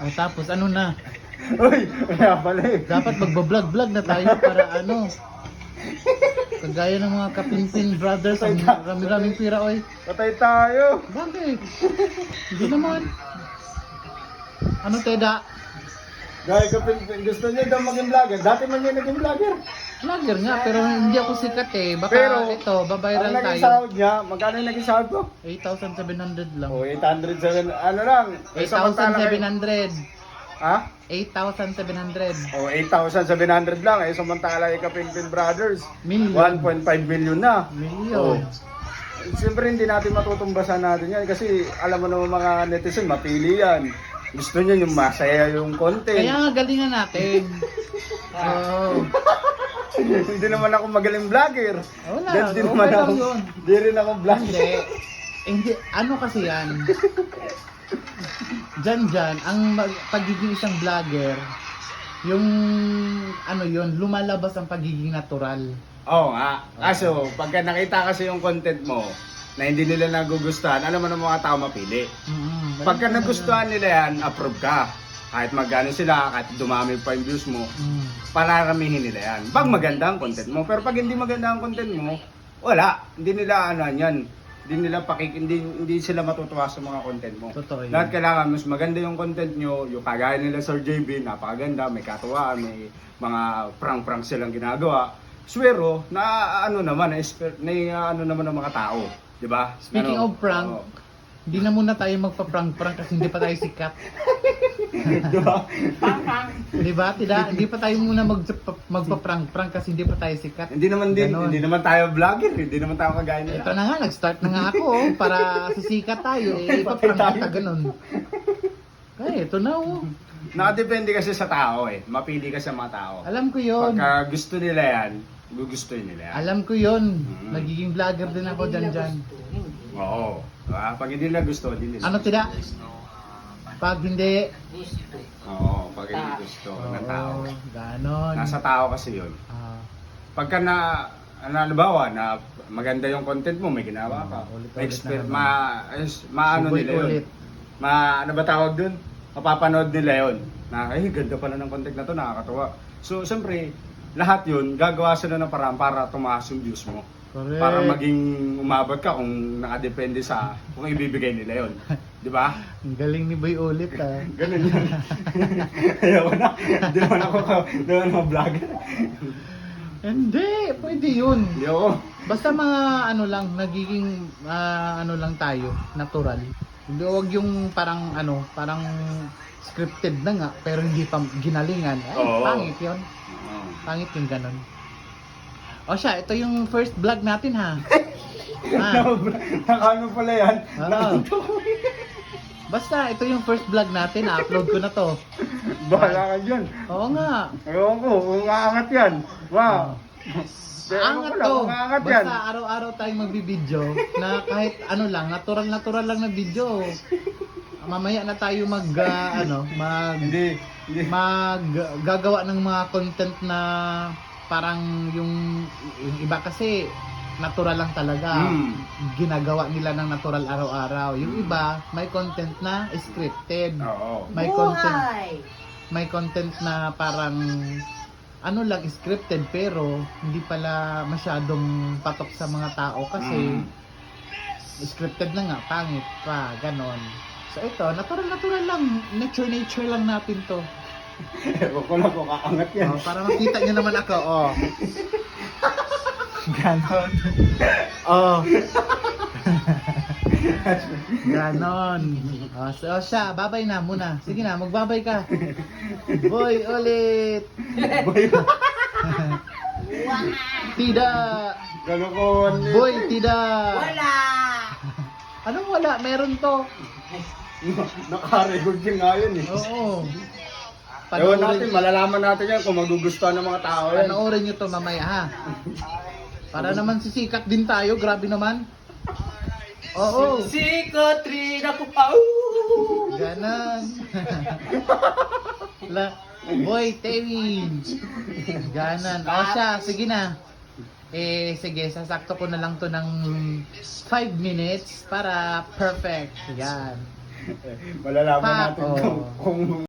O tapos ano na? Uy, kaya pala eh. Dapat magbablog-vlog na tayo para ano. Kagaya ng mga Kapinpin brothers, ang rami-raming pira oy. Patay tayo. Bakit? Hindi naman. Ano Teda? Dahil gusto niya daw maging vlogger. Dati man niya naging vlogger. Vlogger nga pero hindi ako sikat eh. Baka Pero, ito, babayral ang naging tayo. sahod niya, magkano yung naging sahod ko? 8,700 lang. Oh, 807, ano lang. samantala kayo- 8,700. Ha? 8,700. Oh, 8,700 lang. Eh, samantala yung Kapinpin Brothers. Million. 1.5 million na. Million. Siyempre hindi natin matutumbasan natin yan kasi alam mo naman mga netizen, mapili yan. Gusto niya yung masaya yung content. Kaya nga galingan natin. Oo. Hindi naman ako magaling vlogger. Wala, Dahil di okay naman lang ako, yun. di rin ako vlogger. Hindi. Hindi. Ano kasi yan? Diyan, ang pagiging isang vlogger, yung ano yun, lumalabas ang pagiging natural. Oo nga. Kaso, pagka nakita kasi yung content mo na hindi nila nagugustuhan, alam mo na mga tao mapili. Pagka nagustuhan nila yan, approve ka. Kahit magkano sila, kahit dumami pa yung views mo, pararamihin nila yan. Pag maganda ang content mo, pero pag hindi maganda ang content mo, wala. Hindi nila ano yan. Hindi nila hindi sila matutuwa sa mga content mo. Totoo yun. Lahat kailangan mas maganda yung content nyo, yung kagaya nila Sir JB, napakaganda, may katuwaan, may mga prank-prank silang ginagawa. Swero na ano naman, na ano naman ng mga tao, 'di ba? Speaking Ano, of prank, oo. hindi na muna tayo magpa-prank-prank kasi hindi pa tayo sikat. Di ba? Di ba? Hindi pa tayo muna magpa-prank-prank kasi hindi pa tayo sikat. Hindi naman tayo vlogger, hindi naman tayo kagaya nila. Ito na nga, nag-start na nga ako para sisikat tayo. Ipaprank kita ganun. Kaya ito na oh. Nakadepende kasi sa tao eh. Mapili ka sa mga tao. Alam ko yon. Pagka gusto nila yan, gugustuhin nila yan. Alam ko yon. Nagiging vlogger din ako dyan. Oo. Diba? Pag hindi nila gusto, hindi nila. Ano Tida? Pag hindi... Oo, pag hindi gusto ng tao. Ganon. Nasa tao kasi yun. Pagka halimbawa na maganda yung content mo, may ginawa ka. Ulit-ulit na Maano Suboy nila yun. ulit. Ano ba tawag dun? Mapapanood nila yun. Na, ay, ganda pala ng content na to, nakakatawa. So, siyempre, lahat yun, gagawa sila ng paraan para tumaas yung views mo. Correct. Para maging umabot ka kung nakadepende sa kung ibibigay nila yun. Di ba? Ang galing ni Boy ulit ah. Ganun yan. Ayoko na. Di naman ako vlogger. Hindi, pwede yun. Hindi ako. Basta mga ano lang, nagiging ano lang tayo, natural. Hindi, wag yung parang ano, parang scripted na nga, pero hindi pa ginalingan. Ay, Oo. pangit yun. Pangit yung ganun. O siya, ito yung first vlog natin ha. Nakano pala yan? Oo. Basta, ito yung first vlog natin, upload ko na to. Bahala ka dyan. Oo nga. Ewan ko, kung aangat yan. Wow. Angat Pala, to. kung aangat yan. Basta araw-araw tayong magbibideo na kahit ano lang, natural lang na video. Mamaya na tayo Hindi. gagawa ng mga content na parang yung iba kasi natural lang talaga. Ginagawa nila ng natural araw-araw. Yung iba may content na scripted. Oo. May content na parang ano lang scripted pero hindi pala masyadong patok sa mga tao kasi scripted na nga, pangit pa, ganon. So ito, natural lang, nature lang natin to. Ewan ko lang kung aangat yan. Para makita nyo naman ako, ganon. Ganon. So siya, babay na muna. Sige na, magbabay ka. Boy, ulit. Boy, Tida. gano'n ko. Boy, tida. Wala. Anong wala? Meron to. Naka-record yun nga yun eh. Oo. Ewan natin, malalaman natin yan kung magugustuhan ng mga tao yan. Panoorin nyo to mamaya ha. Para naman sisikat din tayo, grabe naman. Oo. Sikat rin ako pa. Ganon. Boy, Tewin. Ganon. O siya, sige na. Sige, sasakto ko na lang to ng 5 minutes para perfect. Yan. Malalaman natin kung